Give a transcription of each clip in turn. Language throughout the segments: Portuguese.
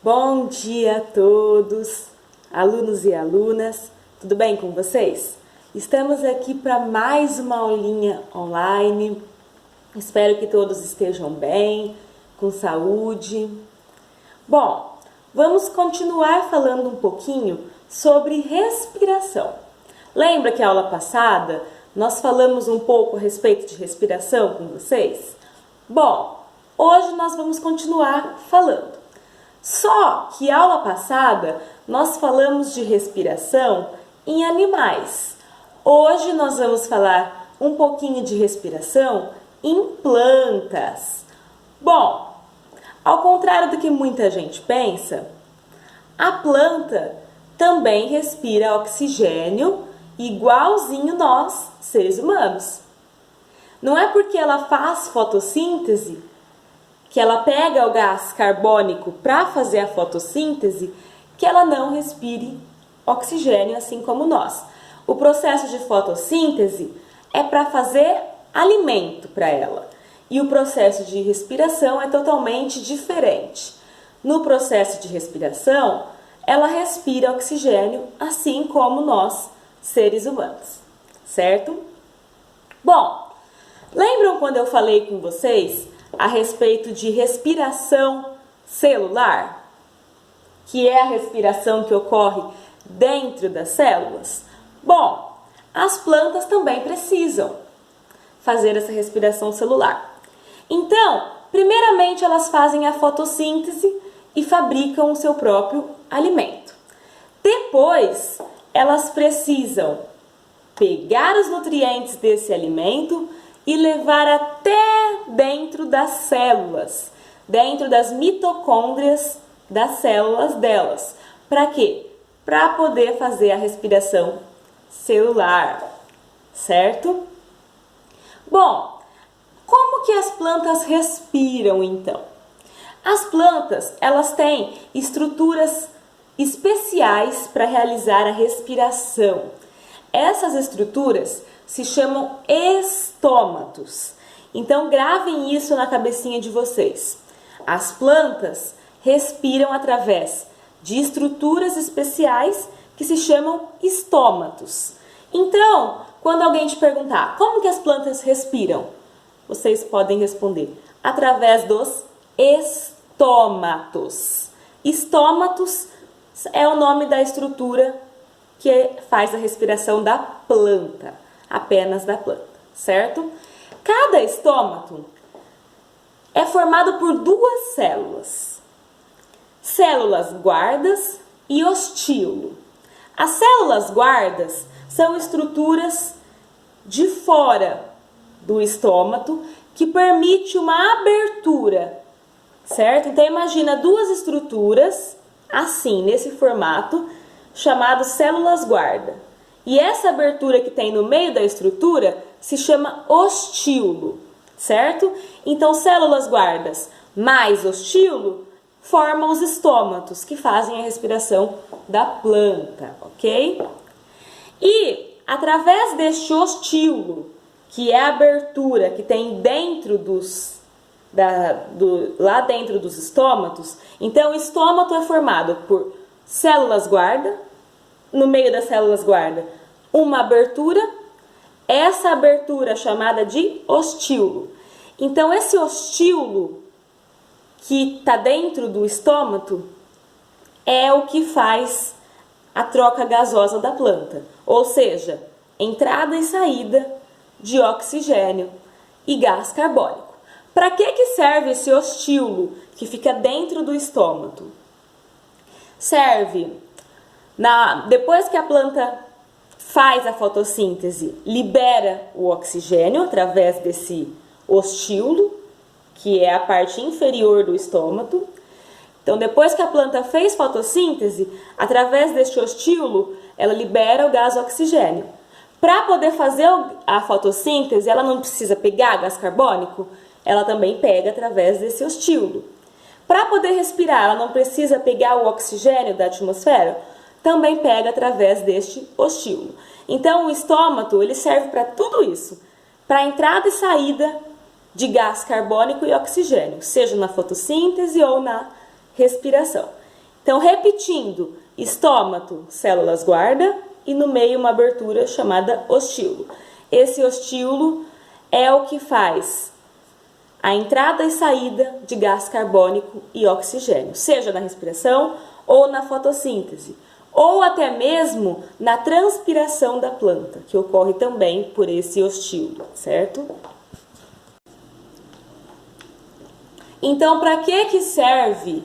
Bom dia a todos, alunos e alunas, tudo bem com vocês? Estamos aqui para mais uma aulinha online, espero que todos estejam bem, com saúde. Bom, vamos continuar falando um pouquinho sobre respiração. Lembra que a aula passada nós falamos um pouco a respeito de respiração com vocês? Bom, hoje nós vamos continuar falando. Só que a aula passada nós falamos de respiração em animais. Hoje nós vamos falar um pouquinho de respiração em plantas. Bom, ao contrário do que muita gente pensa, a planta também respira oxigênio igualzinho nós, seres humanos. Não é porque ela faz fotossíntese, que ela pega o gás carbônico para fazer a fotossíntese, que ela não respire oxigênio assim como nós. O processo de fotossíntese é para fazer alimento para ela. E o processo de respiração é totalmente diferente. No processo de respiração, ela respira oxigênio assim como nós, seres humanos, certo? Bom, lembram quando eu falei com vocês a respeito de respiração celular, que é a respiração que ocorre dentro das células? Bom, as plantas também precisam fazer essa respiração celular. Então, primeiramente elas fazem a fotossíntese e fabricam o seu próprio alimento. Depois, elas precisam pegar os nutrientes desse alimento e levar até dentro das células, dentro das mitocôndrias das células delas. Para quê? Para poder fazer a respiração celular, certo? Bom, como que as plantas respiram então? As plantas, elas têm estruturas especiais para realizar a respiração. Essas estruturas se chamam estômatos. Então gravem isso na cabecinha de vocês. As plantas respiram através de estruturas especiais que se chamam estômatos. Então, quando alguém te perguntar como que as plantas respiram, vocês podem responder através dos estômatos. Estômatos é o nome da estrutura que faz a respiração da planta, apenas da planta, certo? Cada estômato é formado por duas células, células guardas e ostíolo. As células guardas são estruturas de fora do estômato que permite uma abertura, certo? Então imagina duas estruturas assim, nesse formato, chamado células guarda. E essa abertura que tem no meio da estrutura se chama ostíolo, certo? Então, células guardas mais ostíolo formam os estômatos, que fazem a respiração da planta, ok? E, através deste ostíolo, que é a abertura que tem dentro lá dentro dos estômatos, então o estômato é formado por células guarda, no meio das células guarda, uma abertura, essa abertura é chamada de ostíolo. Então, esse ostíolo que está dentro do estômato é o que faz a troca gasosa da planta, ou seja, entrada e saída de oxigênio e gás carbônico. Para que serve esse ostíolo que fica dentro do estômago? Serve depois que a planta faz a fotossíntese, libera o oxigênio através desse ostíolo, que é a parte inferior do estômago. Então, depois que a planta fez fotossíntese, através deste ostíolo, ela libera o gás oxigênio. Para poder fazer a fotossíntese, ela não precisa pegar gás carbônico, ela também pega através desse ostíolo. Para poder respirar, ela não precisa pegar o oxigênio da atmosfera, também pega através deste ostíolo. Então, o estômago ele serve para tudo isso, para entrada e saída de gás carbônico e oxigênio, seja na fotossíntese ou na respiração. Então, repetindo, estômato, células guarda e no meio uma abertura chamada ostíolo. Esse ostíolo é o que faz a entrada e saída de gás carbônico e oxigênio, seja na respiração ou na fotossíntese, ou até mesmo na transpiração da planta, que ocorre também por esse ostíolo, certo? Então, para que serve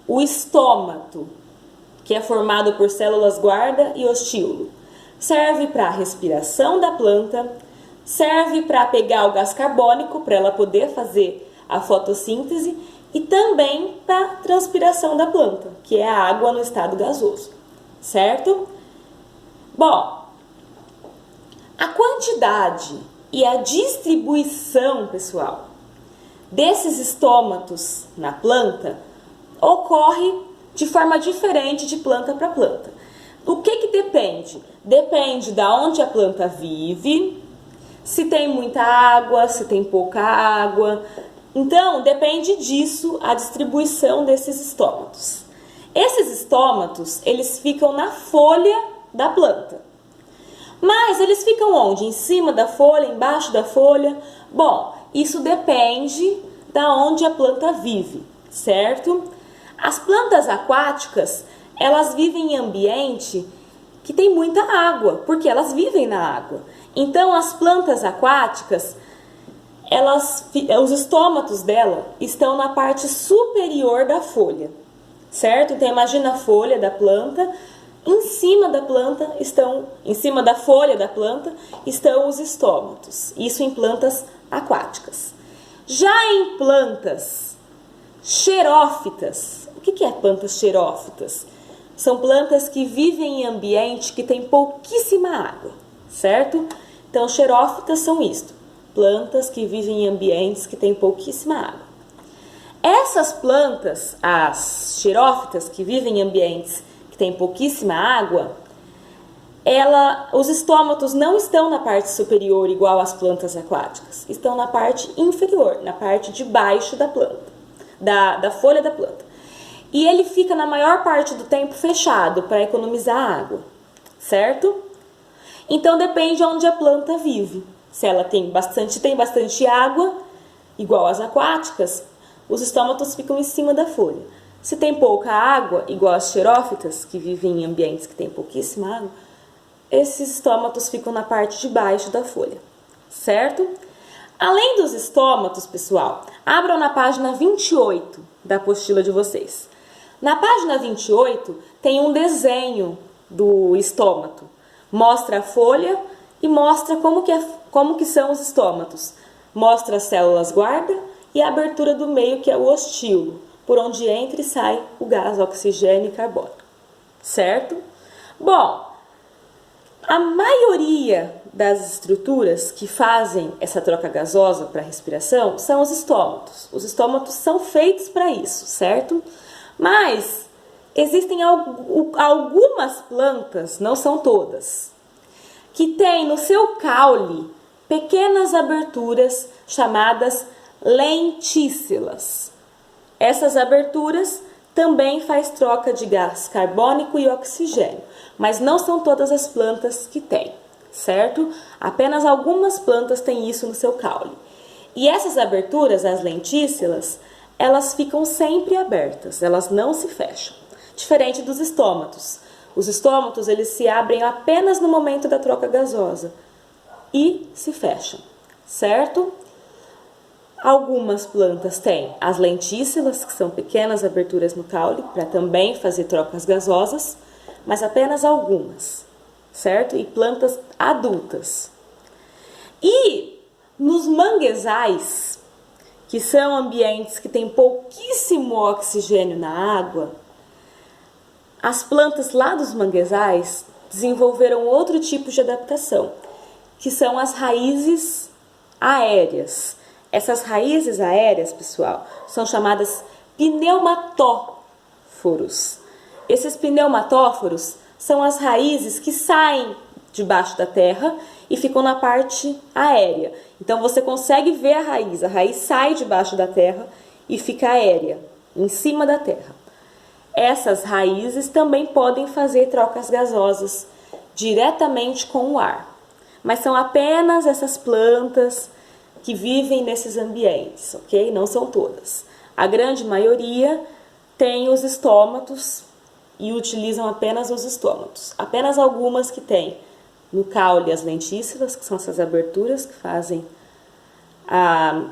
o estômato, que é formado por células guarda e ostíolo? Serve para a respiração da planta, serve para pegar o gás carbônico, para ela poder fazer a fotossíntese, e também para a transpiração da planta, que é a água no estado gasoso, certo? Bom, a quantidade e a distribuição, pessoal, desses estômatos na planta ocorre de forma diferente de planta para planta. O que depende? Depende de onde a planta vive, se tem muita água, se tem pouca água. Então, depende disso a distribuição desses estômatos. Esses estômatos, eles ficam na folha da planta. Mas eles ficam onde? Em cima da folha, embaixo da folha? Bom, isso depende da onde a planta vive, certo? As plantas aquáticas, elas vivem em ambiente que tem muita água, porque elas vivem na água. Então, as plantas aquáticas, os estômatos dela estão na parte superior da folha, certo? Então, imagina a folha da planta, em cima da folha da planta estão os estômatos. Isso em plantas aquáticas. Já em plantas xerófitas, o que é plantas xerófitas? São plantas que vivem em ambiente que tem pouquíssima água, certo? Então, xerófitas são isto, plantas que vivem em ambientes que tem pouquíssima água. Essas plantas, as xerófitas, que vivem em ambientes que tem pouquíssima água, os estômatos não estão na parte superior igual às plantas aquáticas, estão na parte inferior, na parte de baixo da planta, da folha da planta. E ele fica na maior parte do tempo fechado para economizar água, certo? Então depende de onde a planta vive. Se ela tem bastante água, igual às aquáticas, os estômatos ficam em cima da folha. Se tem pouca água, igual as xerófitas, que vivem em ambientes que tem pouquíssima água, esses estômatos ficam na parte de baixo da folha, certo? Além dos estômatos, pessoal, abram na página 28 da apostila de vocês. Na página 28 tem um desenho do estômato. Mostra a folha e mostra como que são os estômatos. Mostra as células guarda e a abertura do meio, que é o ostíolo, por onde entra e sai o gás, oxigênio e carbono, certo? Bom, a maioria das estruturas que fazem essa troca gasosa para a respiração são os estômatos. Os estômatos são feitos para isso, certo? Mas existem algumas plantas, não são todas, que têm no seu caule pequenas aberturas chamadas lentícelas. Essas aberturas também faz troca de gás carbônico e oxigênio, mas não são todas as plantas que têm, certo? Apenas algumas plantas têm isso no seu caule. E essas aberturas, as lentícelas, elas ficam sempre abertas, elas não se fecham, diferente dos estômatos. Os estômatos, eles se abrem apenas no momento da troca gasosa e se fecham, certo? Algumas plantas têm as lentícelas, que são pequenas aberturas no caule, para também fazer trocas gasosas, mas apenas algumas, certo? E plantas adultas. E nos manguezais, que são ambientes que têm pouquíssimo oxigênio na água, as plantas lá dos manguezais desenvolveram outro tipo de adaptação, que são as raízes aéreas. Essas raízes aéreas, pessoal, são chamadas pneumatóforos. Esses pneumatóforos são as raízes que saem debaixo da terra e ficam na parte aérea. Então você consegue ver a raiz sai debaixo da terra e fica aérea, em cima da terra. essas raízes também podem fazer trocas gasosas diretamente com o ar. Mas são apenas essas plantas que vivem nesses ambientes, ok? Não são todas. A grande maioria tem os estômatos e utilizam apenas os estômatos. Apenas algumas que têm no caule as lentícelas, que são essas aberturas que fazem a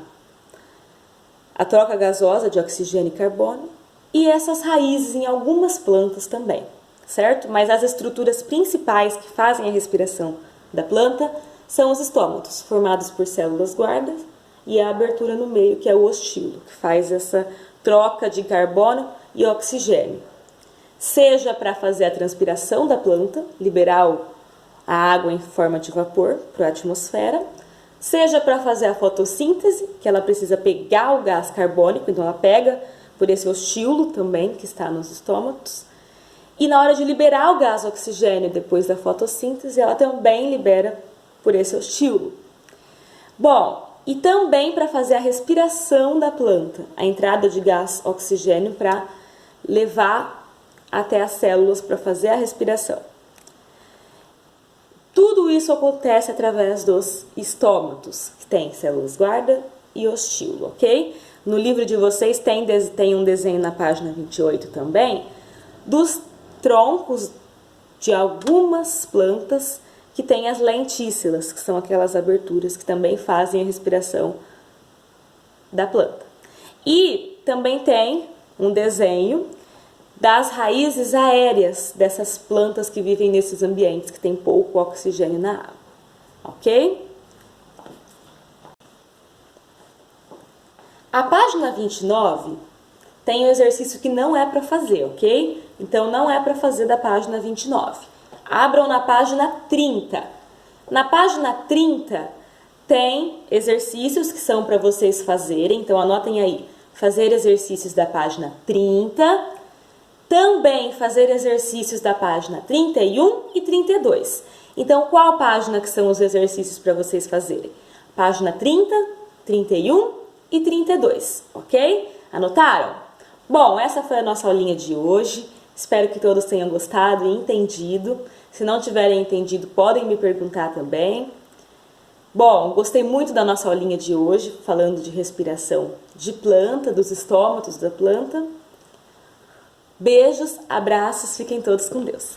troca gasosa de oxigênio e carbono, e essas raízes em algumas plantas também, certo? Mas as estruturas principais que fazem a respiração da planta são os estômatos, formados por células guarda, e a abertura no meio, que é o ostilo, que faz essa troca de carbono e oxigênio. Seja para fazer a transpiração da planta, liberar a água em forma de vapor para a atmosfera, seja para fazer a fotossíntese, que ela precisa pegar o gás carbônico, então ela pega por esse ostilo também, que está nos estômatos, e na hora de liberar o gás oxigênio depois da fotossíntese, ela também libera por esse ostilo. Bom, e também para fazer a respiração da planta, a entrada de gás oxigênio para levar até as células para fazer a respiração. Tudo isso acontece através dos estômatos, que tem células guarda e ostilo, ok? No livro de vocês tem um desenho na página 28 também, dos troncos de algumas plantas que têm as lentícelas, que são aquelas aberturas que também fazem a respiração da planta. E também tem um desenho das raízes aéreas dessas plantas que vivem nesses ambientes que tem pouco oxigênio na água, ok? A página 29 tem um exercício que não é para fazer, ok? Então, não é para fazer da página 29. Abram na página 30. Na página 30 tem exercícios que são para vocês fazerem, então anotem aí, fazer exercícios da página 30, também fazer exercícios da página 31 e 32. Então, qual página que são os exercícios para vocês fazerem? Página 30, 31 e 32, ok? Anotaram? Bom, essa foi a nossa aulinha de hoje. Espero que todos tenham gostado e entendido. Se não tiverem entendido, podem me perguntar também. Bom, gostei muito da nossa aulinha de hoje, falando de respiração de planta, dos estômatos da planta. Beijos, abraços, fiquem todos com Deus.